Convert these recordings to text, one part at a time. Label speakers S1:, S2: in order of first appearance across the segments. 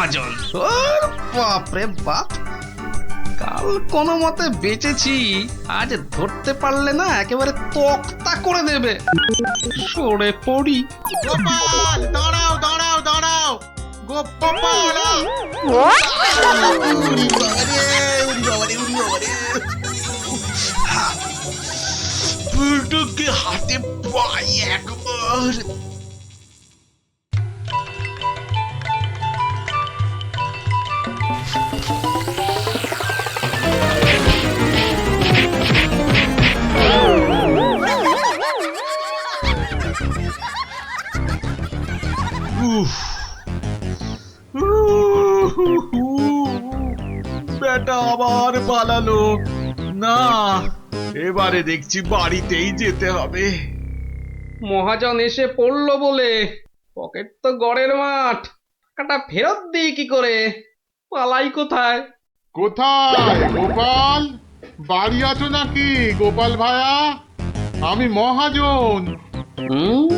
S1: মহাজন। ওর বাপরে বাপ, কাল কোনো মতে বেঁচেছি, আজ ধরতে পারলে না একেবারে তক্তা করে দেবে। সরে পড়ি।
S2: গোপাল, দাঁড়াও দাঁড়াও দাঁড়াও, গোপাল!
S3: বুড়োকে হাতে পাই একবার।
S2: বেটা আবার পালালো না, এবারে দেখছি বাড়িতেই যেতে হবে।
S1: মহাজন এসে পড়লো বলে, পকেট তো গড়ের মাঠ, টাকাটা ফেরত দিই কি করে? পালাই কোথায়?
S4: কোথায় গোপাল? বাড়ি আছো নাকি গোপাল ভায়া? আমি মহাজন।
S1: হুম,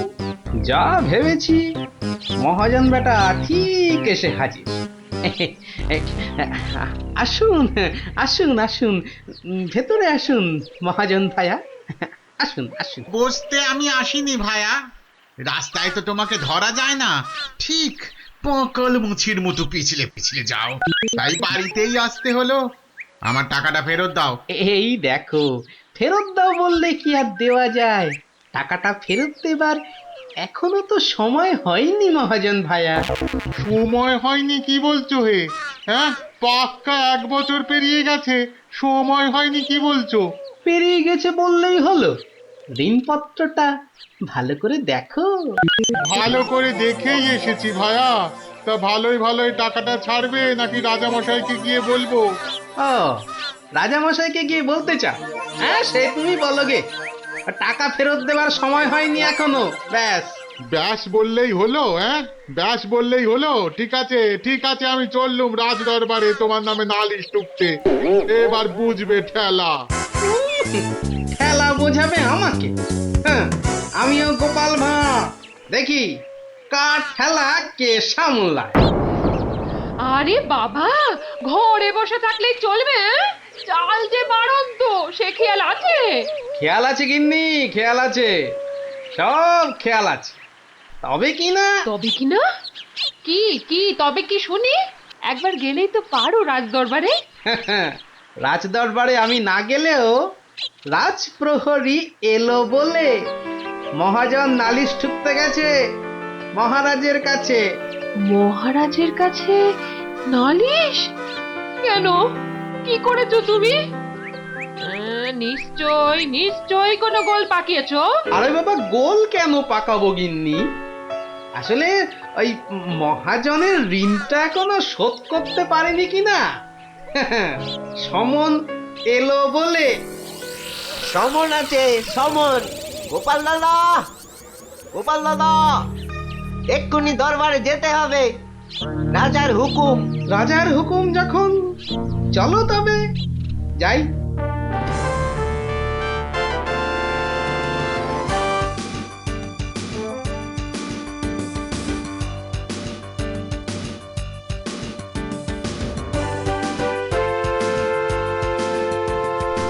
S1: যা ভেবেছি, মহাজন বেটা ঠিক এসে হাজির। আসুন আসুন আসুন, ভেতরে আসুন মহাজন ভাইয়া, আসুন আসুন।
S2: বসতে আমি আসিনি ভায়া, রাস্তায় তো তোমাকে ধরা যায় না, ঠিক পকল মুছির মতো পিছলে পিছলে যাও, তাই বাড়িতেই আসতে হলো। আমার টাকাটা ফেরত দাও।
S1: এই দেখো, ফেরত দাও বললে কি আর দেওয়া যায়? টাকাটা ফেরত দেবার এখনো তো সময় হয়নি মহাজন ভাইয়া।
S4: সময় হয়নি কি বলছো হে? হ্যাঁ, পাক্কা 1 বছর পেরিয়ে গেছে, সময় হয়নি কি বলছো?
S1: পেরিয়ে গেছে বললেই হলো? ঋণপত্রটা ভালো করে দেখো।
S4: ভালো করে দেখেই এসেছি ভায়া। তা ভালোই ভালোই টাকাটা ছাড়বে নাকি রাজামশাইকে গিয়ে বলবো?
S1: ও, রাজামশাইকে গিয়ে বলতে চাও? হ্যাঁ, সে তুমি বলো গে। টাকা ফেরত দেবার সময় হয়নি এখনো, ব্যাস।
S4: ব্যাস বললেই হলো? হ্যাঁ, ব্যাস বললেই হলো? ঠিক আছে ঠিক আছে, আমি চললুম রাজ দরবারে তোমার নামে নালিশ টুকতে। এবার বুঝবে ঠেলা।
S1: খেলা বোঝাবে আমাকে? হ্যাঁ, আমিও গোপাল ভাঁড়, দেখি কার ঠেলা কে সামলায়।
S5: আরে বাবা, ঘরে বসে থাকলেই চলবে? চাল যে বাড়ন্ত, সে খেয়াল আছে?
S1: খেয়াল আছে গিন্নি, খেয়াল আছে, সব খেয়াল আছে। তবে কি না,
S5: তবে কি না? কি কি তবে কি শুনি? একবার গেলেই তো পারো রাজ দরবারে।
S1: রাজ দরবারে আমি না গেলেও রাজপ্রহরী এলো বলে মহাজন নালিশ ঠুকতে গেছে মহারাজের কাছে।
S5: মহারাজের কাছে নালিশ? কেন, কি করেছো তুমি? নিশ্চয় নিশ্চয় কোনো গোল পাকিয়েছো।
S1: আরে বাবা, গোল কেন পাকাবো গিন্নি? আসলে ওই মহাজনের ঋণটা এখনো শোধ করতে পারেনি কিনা, সমন এলো বলে।
S6: সমন আছে, সমন। গোপাল দাদা, গোপাল দাদা, এক্ষুনি দরবারে যেতে হবে, রাজার হুকুম।
S1: রাজার হুকুম যখন, চলো তবে যাই।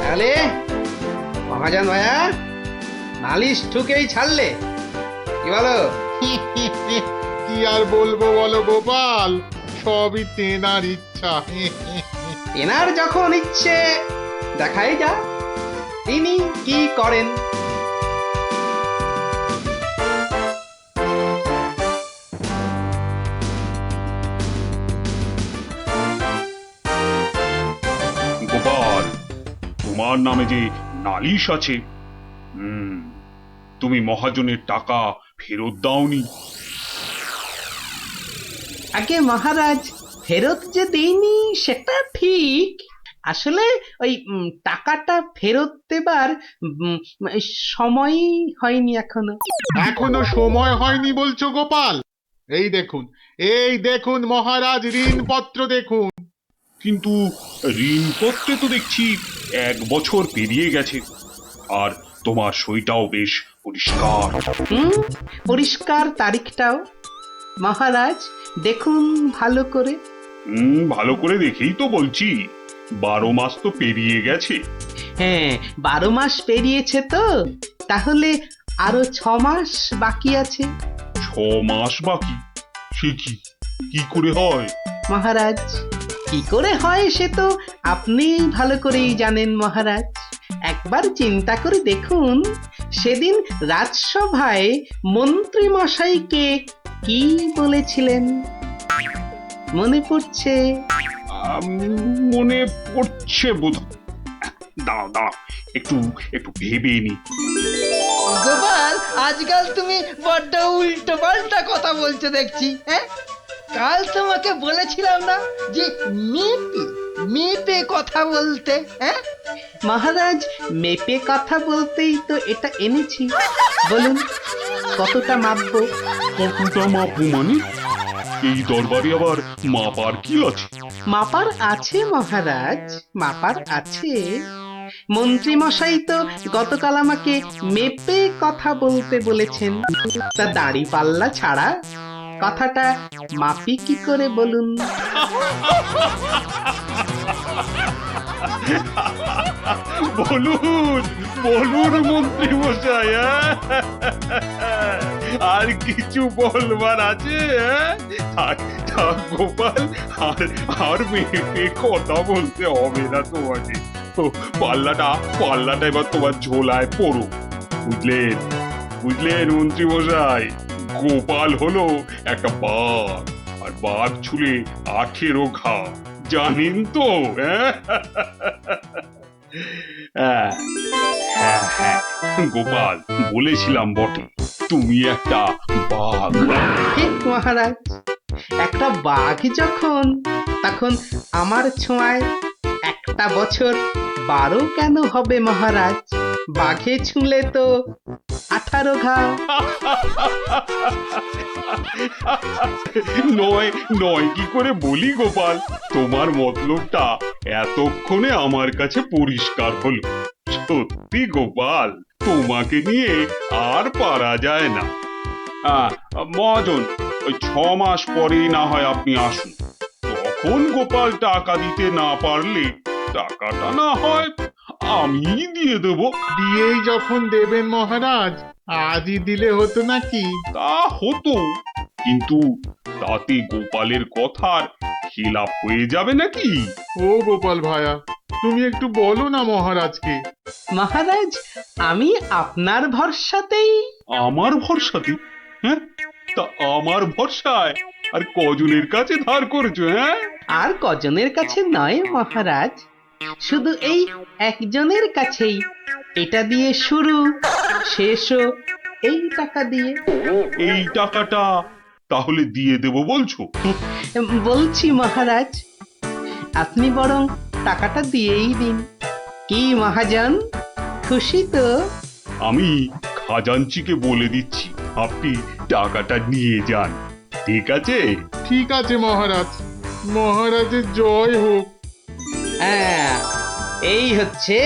S1: তাহলে মহাজন ভাইয়া, নালিশ ঠুকেই ছাড়লে, কি বলো?
S4: কি আর বলবো বলো গোপাল, সবই তেনার ইচ্ছা।
S1: এনার যখন ইচ্ছে, দেখাই যা তিনি কি করেন।
S7: গোপাল, তোমার নামে যে নালিশ আছে, তুমি মহাজনের টাকা ফেরত দাওনি।
S1: আগে মহারাজ, ফেরত যে দেইনি সেটা ঠিক, আসলে ওই টাকাটা ফেরত দেবার সময় হয়নি এখনো।
S4: এখনো সময় হয়নি বলছো গোপাল? এই দেখুন, এই দেখুন মহারাজ, ঋণপত্র দেখুন।
S7: কিন্তু ঋণপত্রে তো দেখছি 1 বছর পেরিয়ে গেছে, আর তোমার সইটাও বেশ পরিষ্কার।
S1: পরিষ্কার তারিখটাও। মহারাজ দেখুন ভালো করে।
S7: ভালো করে দেখেই তো বলছি, 12 মাস তো পেরিয়ে গেছে।
S1: হ্যাঁ, 12 মাস পেরিয়েছে তো, তাহলে আরো 6 মাস বাকি আছে।
S7: 6 মাস বাকি? সে কি করে হয়?
S1: মহারাজ, কি করে হয় সে তো আপনি ভালো করেই জানেন মহারাজ। একবার চিন্তা করে দেখুন, সেদিন রাজসভায় মন্ত্রী মশাইকে কি বলেছিলেন? মনে পড়ছে?
S7: মনে পড়ছে বোধ। দাঁড়াও একটু ভেবে নি।
S8: গোপাল, আজকাল তুমি বড্ড উল্টো পাল্টা কথা বলছো দেখছি। হ্যাঁ, কাল তোমাকে বলেছিলাম না যে মেপে মেপে কথা বলতে? হ্যাঁ,
S1: মহারাজ, মেপে কথা বলতেই তো এটা এনেছি। বলুন কতটা মাপবো?
S7: কতটা মাপবো মানে? এই দরবারে আবার মাপার কি আছে?
S1: মাপার আছে মহারাজ, মাপার আছে। মন্ত্রী মশাই তো গতকাল আমাকে মেপে কথা বলতে বলেছেন, তা দাড়ি পাল্লা ছাড়া কথাটা মাপি কি করে বলুন?
S7: বলুন মন্ত্রী মশাই, আর কিছু বলবার আছে? থাক গোপাল, আর মেপে কথা বলতে হবে না তোমাকে। তো পাল্লাটা এবার তোমার ঝোলায় পড়ো। বুঝলেন মন্ত্রী মশাই? গোপাল হলো একটা বাঘ, আর বাঘ ছুলে 18 ঘা, জানেন তো? হ্যাঁ, গোপাল, বলেছিলাম বটে, তুমি একটা বাঘ।
S1: ঠিক মহারাজ, একটা বাঘ যখন, তখন আমার ছোঁয়ায় একটা বছর 12 কেন হবে মহারাজ? বাঘে ছুঁলে তো 18 ঘা।
S7: নয় কি করে বলি গোপাল? তোমার মতলবটা এতক্ষণে আমার কাছে পরিষ্কার হলো। সত্যি গোপাল, তোমাকে নিয়ে আর পারা যায় না। মহাজন, ওই 6 মাস পরেই না হয় আপনি আসুন। তখন গোপাল টাকা দিতে না পারলে টাকাটা না হয় আমি দিয়ে দেবো।
S4: দিয়েই যখন দেবেন মহারাজ, আজই দিলে হতো নাকি?
S7: তা হতো, কিন্তু তাতে গোপালের কথার খেলাপ হয়ে যাবে নাকি?
S4: ও গোপাল ভায়া, তুমি একটু বলো না মহারাজকে।
S1: মহারাজ, আমি আপনার ভরসাতেই।
S7: আমার ভরসাতে? হ্যাঁ, তা আমার ভরসায় আর কজনের কাছে ধার করেছো? হ্যাঁ,
S1: আর কজনের কাছে নয় মহারাজ, শুধু এই একজনের কাছেই। এটা দিয়ে শুরু, শেষও এই টাকা দিয়ে।
S7: এই টাকাটা তাহলে দিয়ে দেবো বলছো?
S1: বলছি মহারাজ, আপনি বরং টাকাটা দিয়েই দিন। কি মহাজন, খুশি তো?
S7: আমি খাজাঞ্চিকে বলে দিচ্ছি, আপনি টাকাটা নিয়ে যান, ঠিক আছে?
S4: ঠিক আছে মহারাজ, মহারাজের জয় হোক।
S8: হ্যাঁ, এই হচ্ছে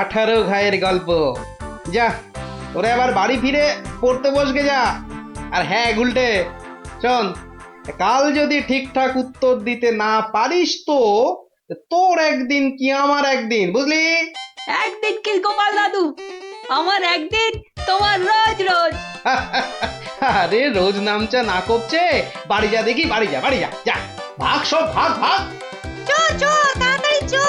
S8: 18 ঘায়ের গল্প। যা, ওরে আবার বাড়ি ফিরে পড়তে বসগে যা। আর হ্যাঁ গুলটে, শোন, কাল যদি ঠিকঠাক উত্তর দিতে না পারিস তো তোর একদিন কি আমার একদিন, বুঝলি?
S9: একদিন কি গোপাল দাদু, আমার একদিন, তোমার রোজ রোজ।
S8: আরে রোজ নামচা না করছে, বাড়ি যা দেখি, বাড়ি যা, বাড়ি যা, যা, ভাগ সব, ভাগ ভাগ।
S9: চো চো, তাড়াতাড়ি চো।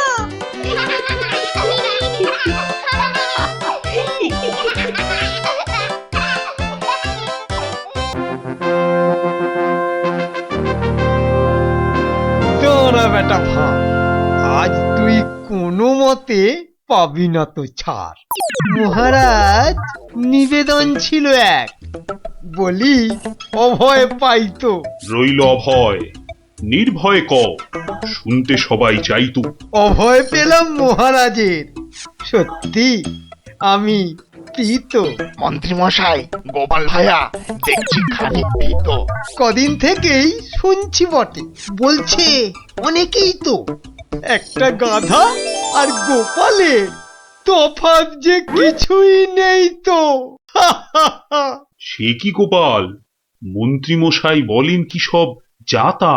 S8: তোরা বেটা ভাগ, আজ তুই কোনো মতে পাবি না তো ছাড়। মহারাজ নিবেদন ছিল এক, বলি অভয় পাইতো।
S7: রইল অভয়, নির্ভয় ক, শুনতে সবাই চাইতো।
S8: অভয় পেলাম মহারাজের, সত্যি আমি প্রীত।
S3: মন্ত্রী মশাই, গোপাল ভাইয়া দেখছি খানিক ভীত।
S8: কদিন থেকেই শুনছি বটে, বলছে অনেকেই তো একটা গাধা আর গোপালের তফাৎ যে কিছুই নেই তো।
S7: সে কি গোপাল, মন্ত্রীমশাই বলেন কি সব যা তা?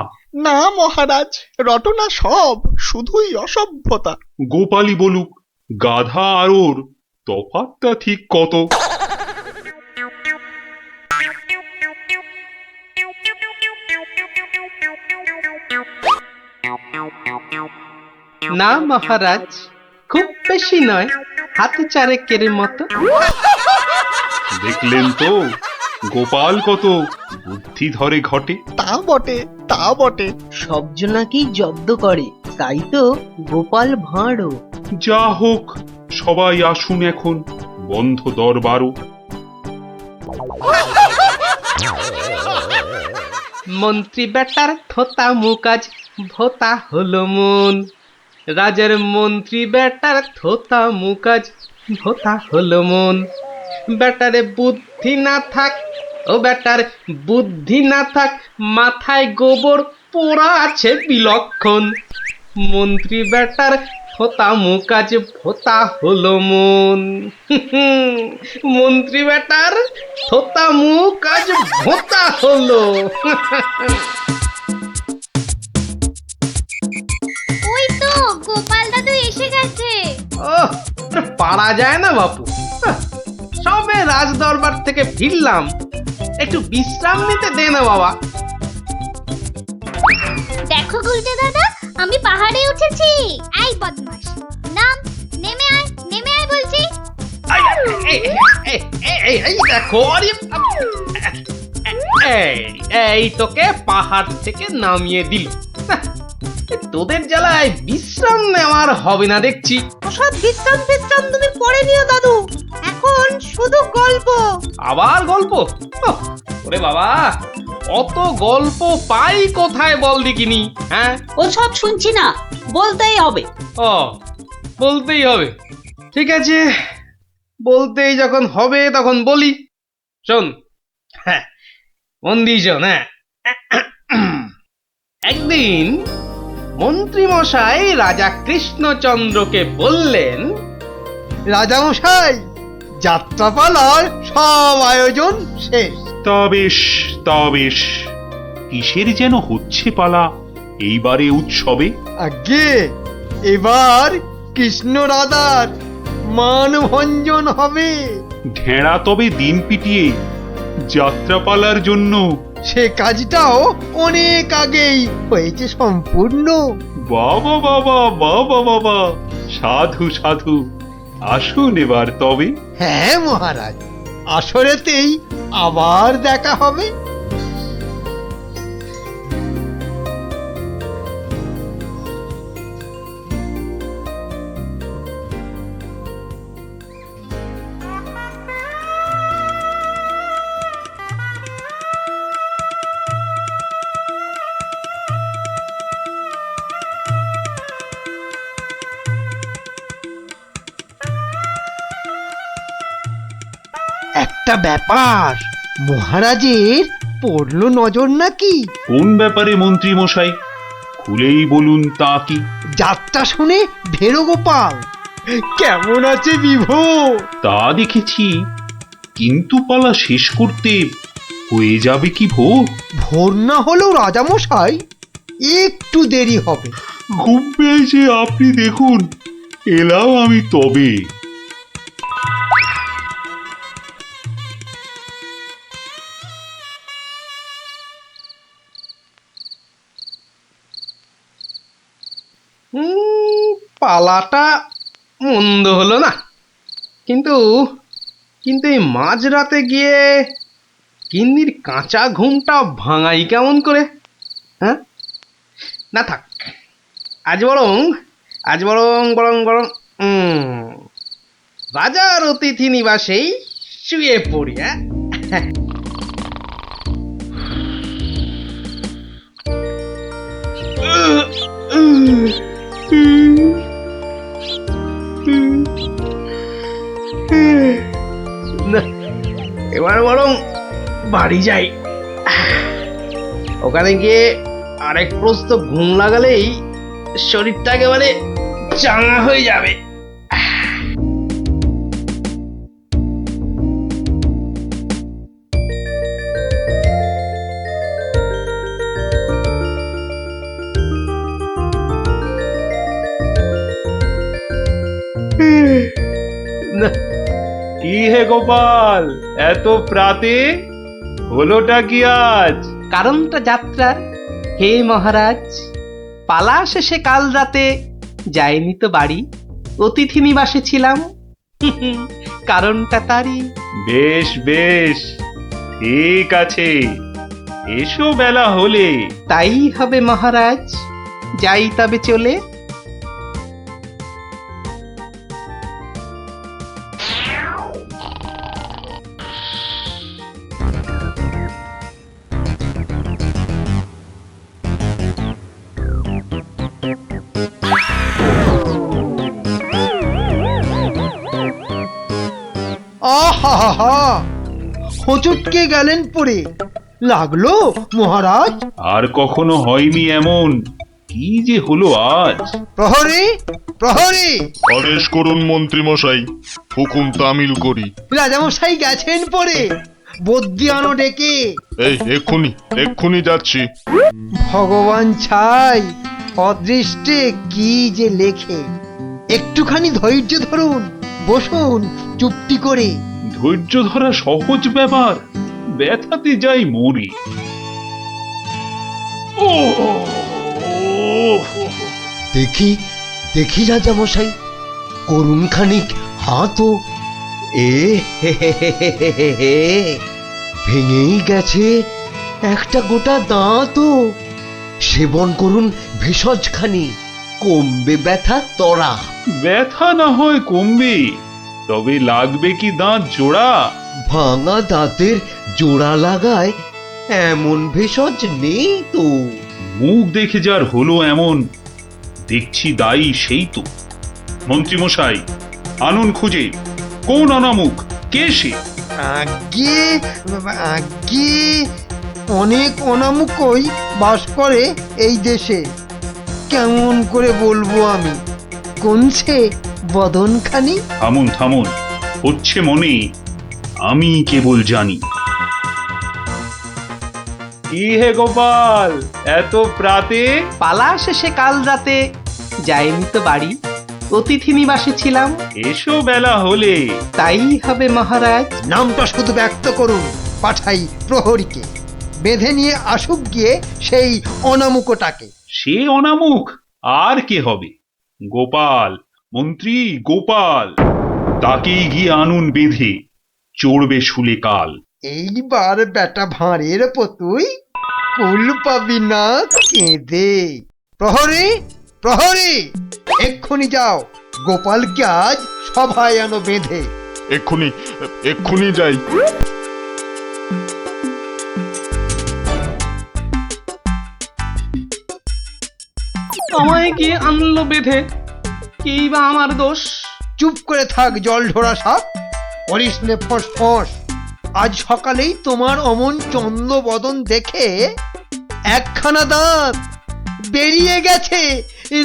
S3: না মহারাজ, রটনা সব, শুধুই অসভ্যতা।
S7: গোপালই বলুক, গাধা আর ওর তফাৎটা ঠিক কত?
S1: না মহারাজ, খুব বেশি নয়, হাতে চারেকের মতো।
S7: দেখলেন তো গোপাল কত বুদ্ধি ধরে ঘটে।
S3: তা বটে, তা বটে।
S6: সব জনাকেই জব্দ করে, তাই তো গোপাল ভাঁড়ও।
S7: যা হোক, সবাই আসুন এখন, বন্ধ দরবারও।
S1: মন্ত্রী বেটার থোতা মুকাজ ভোতা হলো মন। রাজার মন্ত্রী বেটার থোতা মুকাজ ভোতা হলো মন। বেটারে বুদ্ধি না থাক, ও বেটার বুদ্ধি না থাক, মাথায় গোবর পোড়া আছে বিলক্ষণ। মন্ত্রী বেটার থোতা মুকাজ ভোতা হলো মন। মন্ত্রী বেটার থোতা মুকাজ ভোতা হলো।
S10: ওই তো গোপাল দাদু এসে গেছে।
S1: ওহ, পারা যায় না বাপু। সবে রাজ দরবার থেকে ফিরলাম, একটু বিশ্রাম নিতে দে না বাবা।
S10: দেখো গুলটে দাদা, আমি পাহাড়ে উঠেছি। এই বদমাশ, নাম, নেমে আয়, নেমে আয় বলছি।
S1: এই দেখো, আরে, এই তোকে পাহাড় থেকে নামিয়ে দিল। তোদের জ্বালায় বিশ্রাম নেওয়ার হবে না দেখছি।
S9: ওসব বিশ্রাম বিশ্রাম তুমি পরে নিও দাদু, এখন শুধু গল্প।
S1: আবার গল্প? ওহ, ওরে বাবা, অত গল্প পাই কোথায় বল দেখিনি? হ্যাঁ,
S9: ওসব শুনছি না, বলতেই হবে।
S1: ও, বলতেই হবে। ঠিক আছে, বলতেই যখন হবে তখন বলি। শোন, হ্যাঁ, মন দিয়ে শোন। হ্যাঁ, একদিন মন্ত্রী মশাই রাজা কৃষ্ণচন্দ্রকে বললেন,
S6: রাজামশাই, যাত্রাপালার সব আয়োজন শেষ।
S7: তা বেশ, তা বেশ। কিসের যেন হচ্ছে পালা এইবারে উৎসবে?
S6: আগে এবার কৃষ্ণ রাধার মানভঞ্জন হবে।
S7: ঢেঁড়া তবে দিন পিটিয়ে যাত্রাপালার জন্য।
S6: সে কাজটাও অনেক আগেই হয়েছে সম্পূর্ণ।
S7: বাবা বাবা বাবা বাবা, সাধু সাধু। আসুন এবার তবে।
S6: হ্যাঁ মহারাজ, আসরেতেই আবার দেখা হবে। একটা ব্যাপার মহারাজের পড়লো নজর নাকি?
S7: কোন ব্যাপারে মন্ত্রী মশাই? খুলেই বলুন তা কি।
S6: যাত্রা শুনে ভেরো গোপাল কেমন আছে বিভোর?
S7: তা দেখেছি, কিন্তু পালা শেষ করতে হয়ে যাবে কি ভোর?
S6: ভোর না হলেও রাজামশাই একটু দেরি হবে।
S7: ঘুম পেয়েছে আপনি দেখুন, এলাম আমি তবে।
S1: পালাটা মন্দ হলো না, কিন্তু কিন্তু এই মাঝরাতে গিয়ে গিন্নির কাঁচা ঘুমটা ভাঙাই কেমন করে? হ্যাঁ, না থাক, আজ বরং বরং রাজার অতিথি নিবাসেই শুয়ে পড়ি। হ্যাঁ, এবার বরং বাড়ি যাই, ওখানে গিয়ে আরেক প্রস্ত ঘুম লাগালেই শরীরটা একেবারে চাঙা হয়ে যাবে।
S7: কি হে গোপাল, এত প্রাতে হলোটা কি আজ?
S1: কারণটা যাত্রার, হে মহারাজ, পালা শেষে কাল রাতে যাইনি তো বাড়ি, অতিথি নিবাসে ছিলাম। কারণটা তারই।
S7: বেশ বেশ, ঠিক আছে, এসো বেলা হলে।
S1: তাই হবে মহারাজ, যাই তবে চলে।
S6: আহা, হোঁচটকে গেলেন পড়ে, লাগলো মহারাজ?
S7: আর কখনো হয়নি এমন, কি যে হলো আজ।
S6: প্রহরী, প্রহরী!
S4: আদেশ করুন মন্ত্রী মশাই, হুকুম তামিল করি।
S6: রাজামশাই গেছেন পড়ে, বদ্যি আনো ডেকে।
S4: এই এক্ষুনি এক্ষুনি যাচ্ছি।
S6: ভগবান ছাই, অদৃষ্টে কি যে লেখে। একটুখানি ধৈর্য ধরুন, বসুন চুপটি করে।
S7: ধৈর্য ধরা সহজ ব্যাপার, ব্যথাতে যাই মরি। ও
S6: দেখি দেখি রাজামশাই, করুন খানিক হাতও। এ হে হে হে হে হে হে হে, ভেঙেই গেছে একটা গোটা দাঁতও। সেবন করুন ভেষজ খানি, কমবে ব্যথা তরা।
S7: ব্যথা না হয় কমবে, তবে লাগবে কি দাঁত জোড়া?
S6: ভাঙা দাঁতের জোড়া লাগায় এমন ভেষজ নেই তো।
S7: মুখ দেখে যার হলো এমন, দেখছি দায়ী সেই তো। মন্ত্রী মশাই, আনুন খুঁজে, কোন অনামুখ, কে সে?
S6: আগে আগে অনেক অনামুকই বাস করে এই দেশে। কেমন করে বলবো আমি, কোনছে বদনখানি?
S7: থামুন থামুন, হচ্ছে মনে, আমি কেবল জানি। কি হে গোপাল, এত প্রাতে?
S1: পালা শেষে কাল রাতে যাইনি তো বাড়ি, অতিথি নিবাসে ছিলাম।
S7: এসো বেলা হলে।
S1: তাই হবে মহারাজ।
S6: নামটা শুধু ব্যক্ত করুন, পাঠাই প্রহরীকে, বেঁধে নিয়ে আসুক গিয়ে সেই অনামুকটাকে।
S7: সে অনামুখ আর কে হবে? গোপাল, মন্ত্রী গোপাল, তাকেই গিয়ে আনুন বেঁধে, চড়বে শুলে কাল।
S6: এইবার বেটা ভাঁড়ের পতুই, কুল পাবি না কেঁদে। প্রহরী, প্রহরী! এক্ষুনি যাও, গোপালকে আজ সভায় আনো বেঁধে।
S4: এক্ষুনি এক্ষুনি যাই।
S1: আমায় কি আনলো বেঁধে? কি বা আমার দোষ?
S6: চুপ করে থাক জল ঢোড়া সাপ, করিস নে ফোঁস ফোঁস। আজ সকালেই তোমার অমন চন্দ্র বদন দেখে একখানা দাঁত বেরিয়ে গেছে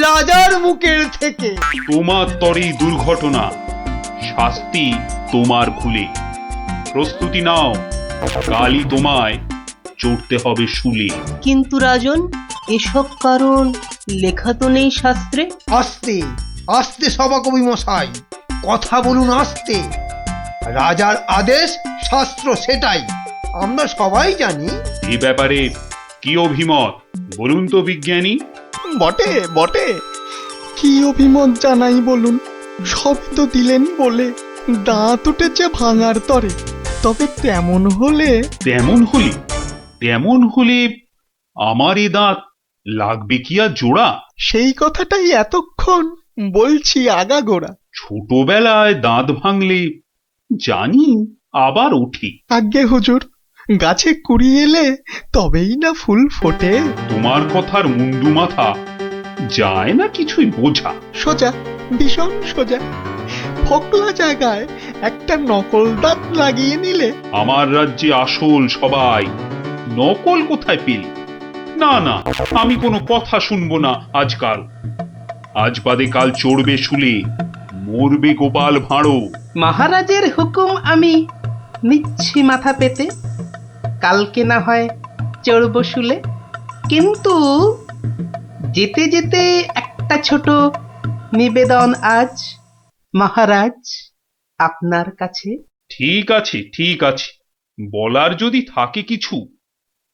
S6: রাজার মুখের থেকে।
S7: তোমার তরে দুর্ঘটনা, শাস্তি তোমার খুলে। প্রস্তুতি নাও, কালই তোমায় চড়তে হবে শুলে।
S6: কিন্তু রাজন, এসব কারণ লেখা তো নেই শাস্ত্রে। আস্তে আস্তে সভাকবি মশাই, কথা বলুন আস্তে। রাজার আদেশ শাস্ত্র সেটাই, আমরা সবাই জানি।
S7: এ ব্যাপারে কি অভিমত বলুন তো বিজ্ঞানী?
S11: বটে বটে, কি অভিমত জানাই বলুন। সবই তো দিলেন বলে, দাঁত উঠেছে ভাঙার তরে। তবে তেমন হলে
S7: আমার এ দাঁত লাগবে কি আর জোড়া?
S11: সেই কথাটাই এতক্ষণ বলছি আগাগোড়া।
S7: ছোটবেলায় দাঁত ভাঙলে জানি আবার ওঠে।
S11: আজ্ঞে হুজুর, গাছে কুড়ি এলে তবেই না ফুল ফোটে।
S7: তোমার কথার মুন্ডু মাথা যায় না কিছুই বোঝা।
S11: সোজা, ভীষণ সোজা। ফোকলা জায়গায় একটা নকল দাঁত লাগিয়ে নিলে।
S7: আমার রাজ্যে আসল সবাই, নকল কোথায় পেলি? না না, আমি কোনো কথা শুনবো না আজকাল। আজ বাদে কাল চড়বে শুলে, মরবে গোপাল ভাঁড়ো।
S1: মহারাজের হুকুম আমি নিচ্ছি মাথা পেতে, কালকে না হয় চড়ব শুলে। কিন্তু যেতে যেতে একটা ছোট নিবেদন আজ। মহারাজ, আপনার কাছে।
S7: ঠিক আছে ঠিক আছে, বলার যদি থাকে কিছু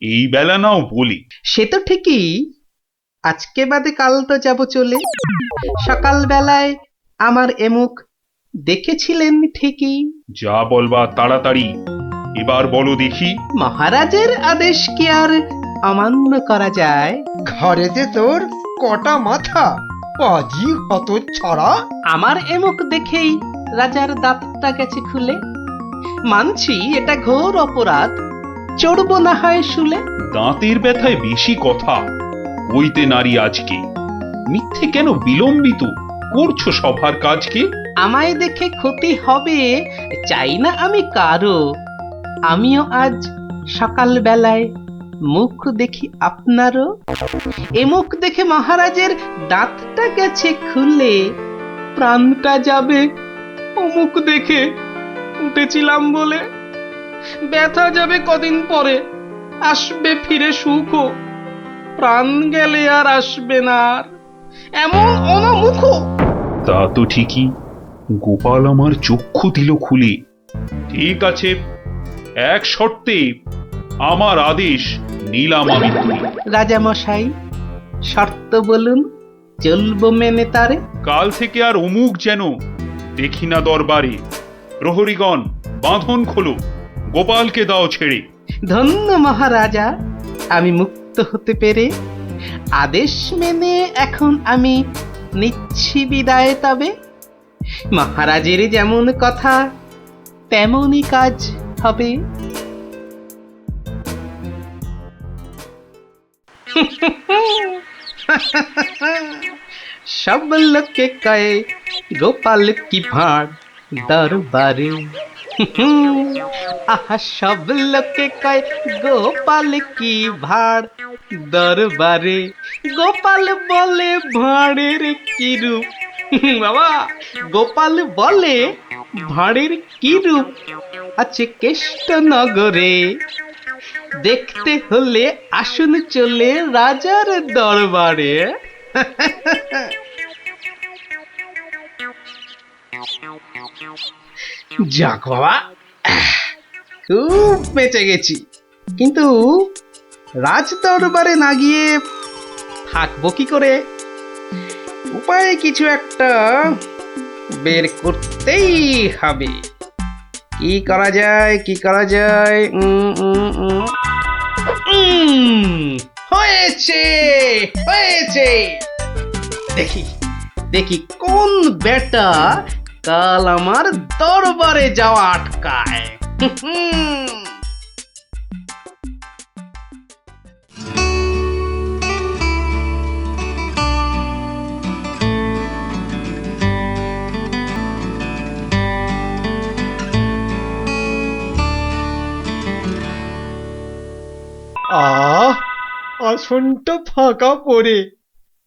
S7: এই বেলা নাও বলি।
S1: সে তো ঠিকই, আজকে বাদে কাল তো যাব চলে। সকাল বেলায় আমার এমুখ দেখেছিলেন ঠিকই।
S7: যা বলবা তাড়াতাড়ি এবার বলো দেখি।
S1: মহারাজের আদেশ কি আর অমান্য করা যায়?
S6: ঘরেতে তোর কটা মাথা, পাজি হত ছড়া।
S1: আমার এমুখ দেখেই রাজার দাঁতটা গেছে খুলে। মানছি এটা ঘোর অপরাধ, চড়বো না হয় শুলে।
S7: দাঁতের ব্যথায় বেশি কথা কইতে নারী আজকে, মিথ্যে কেন বিলম্বিত করছো সভার কাজকে?
S1: আমায় দেখে ক্ষতি হবে চাই না আমি কারো। আমিও আজ সকাল বেলায় মুখ দেখি আপনারও। এ মুখ দেখে মহারাজের দাঁতটা গেছে খুলে, প্রাণটা যাবে ও মুখ দেখে উঠেছিলাম বলে। ব্যথা যাবে কদিন পরে, আসবে ফিরে সুখ, প্রাণ গেলে আর আসবে না আর এমন অনমুখ।
S7: তা তো ঠিকই, গোপাল আমার চক্ষু দিল খুলে। ঠিক আছে, এক শর্তে আমার আদেশ নিলাম আমি তুলে।
S1: রাজা মশাই, শর্ত বলুন, চলবো মেনে তারে।
S7: কাল থেকে আর অমুক যেন দেখি না দরবারে। প্রহরীগণ বাঁধন খোলো, গোপালকে দাও ছেড়ে।
S1: ধন্য মহারাজা, আমি মুক্ত হতে পেরে। আদেশ মেনে এখন আমি নিচ্ছি বিদায় তবে। মহারাজের যেমন কথা তেমনই কাজ হবে। সব লোকে কয়ে গোপাল কি ভাঁড় দরবারে। আহা সব লোকে কয় গোপাল কি ভাঁড় দরবারে। গোপাল বলে ভাঁড়ের কি রূপ। বাবা, গোপাল বলে ভাঁড়ের কি রূপ আছে কেষ্ট নগরে। দেখতে হলে আসুন চলে রাজার দরবারে। যাক বাবা, খুব বেঁচে গেছি। কিন্তু রাজ দরবারে না গিয়ে থাকবো কি করে? উপায় কিছু একটা বের করতেই হবে। কি করা যায়, কি করা যায়? হয়েছে হয়েছে, দেখি দেখি কোন বেটা কাল আমার দরবারে যাওয়া আটকায়।
S6: আসনটা ফাঁকা পড়ে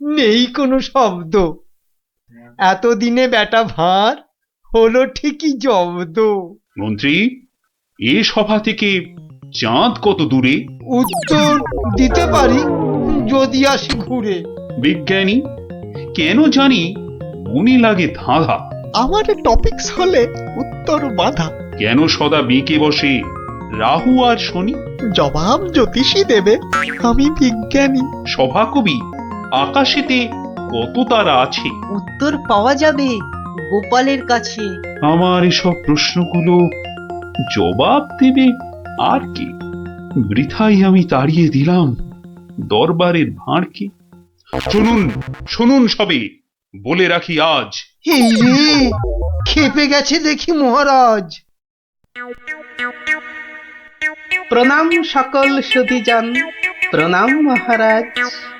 S6: নেই কোনো শব্দ। এতদিনে বেটা ভাঁড় হলো ঠিকই জব্দ।
S7: মন্ত্রী, এ সভা থেকে চাঁদ কত দূরে?
S6: উত্তর দিতে পারি যদি আসি ঘুরে।
S7: বিজ্ঞানী, কেন জানি মনে লাগে ধাঁধা।
S11: আমার টপিকস হলে উত্তর বাধা।
S7: কেন সদা বেঁকে বসে রাহু আর শনি?
S11: জবাব জ্যোতিষী দেবে, আমি বিজ্ঞানী।
S7: সভাকবি, আকাশেতে কত তারা আছে?
S9: উত্তর পাওয়া যাবে গোপালের কাছে।
S7: আমার এসব প্রশ্নগুলো জবাব দেবে আর কে? বৃথাই আমি তাড়িয়ে দিলাম দরবারের ভাঁড়কে। শুনুন শুনুন সবে, বলে রাখি আজ।
S6: এই রে, খেপে গেছে দেখি মহারাজ।
S1: প্রণাম সকল সুধীজন, প্রণাম মহারাজ।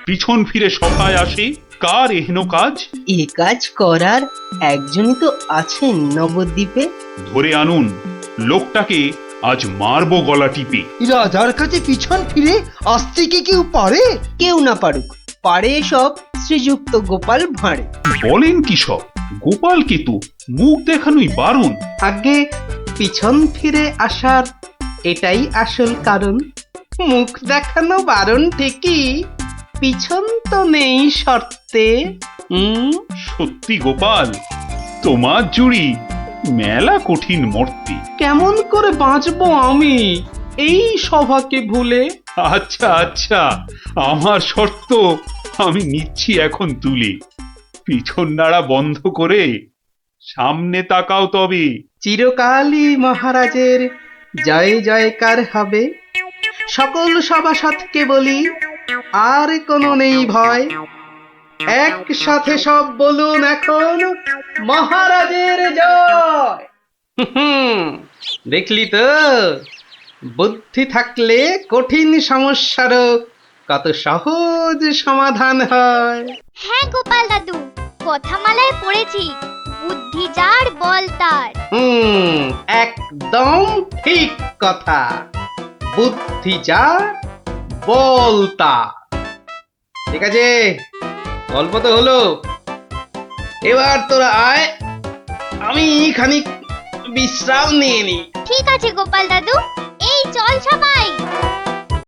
S7: পিছন ফিরে সভায় আসে কার এহেন কাজ?
S9: এ কাজ করার একজনই তো আছেন নবদ্বীপে।
S7: ধরে আনুন লোকটাকে, আজ মারবো গলা টিপে।
S6: রাজার কাছে পিছন ফিরে আসতে কি কেউ পারে?
S9: কেউ না পারুক, পারে সব শ্রীযুক্ত গোপাল ভাঁড়ে।
S7: বলেন কি সব? গোপালকে তো মুখ দেখানোই বারণ।
S1: আগে পিছন ফিরে আসার এটাই আসল কারণ। মুখ দেখানো বারণ ঠিকই, পিছন তো নেই শর্তে।
S7: সত্যি গোপাল, তোমার জুড়ি মেলা কঠিন মর্তি।
S1: কেমন করে বাঁচবো আমি এই সভাকে ভুলে?
S7: আচ্ছা আচ্ছা, আমার শর্ত আমি নিচ্ছি এখন তুলে। পিছন নাড়া বন্ধ করে সামনে তাকাও তবে।
S1: চিরকালই মহারাজের জয় জয়কার হবে। সকল সভাসদকে বলি আর কোনো নেই ভয়। একসাথে সব বলুন এখন মহারাজের জয়। দেখলি তো, বুদ্ধি থাকলে কঠিন সমস্যারও কত সহজ সমাধান হয়।
S10: হ্যাঁ গোপাল দাদু, কথামালায় পড়েছি, বুদ্ধি যার বল তার।
S1: একদম ঠিক কথা। বুদ্ধি যা বল তার। ঠিক আছে, গল্প তো হলো, এবার তোরা আয়, আমি খানিক বিশ্রাম নিয়ে নি।
S10: ঠিক আছে গোপাল দাদু, এই চল সবাই।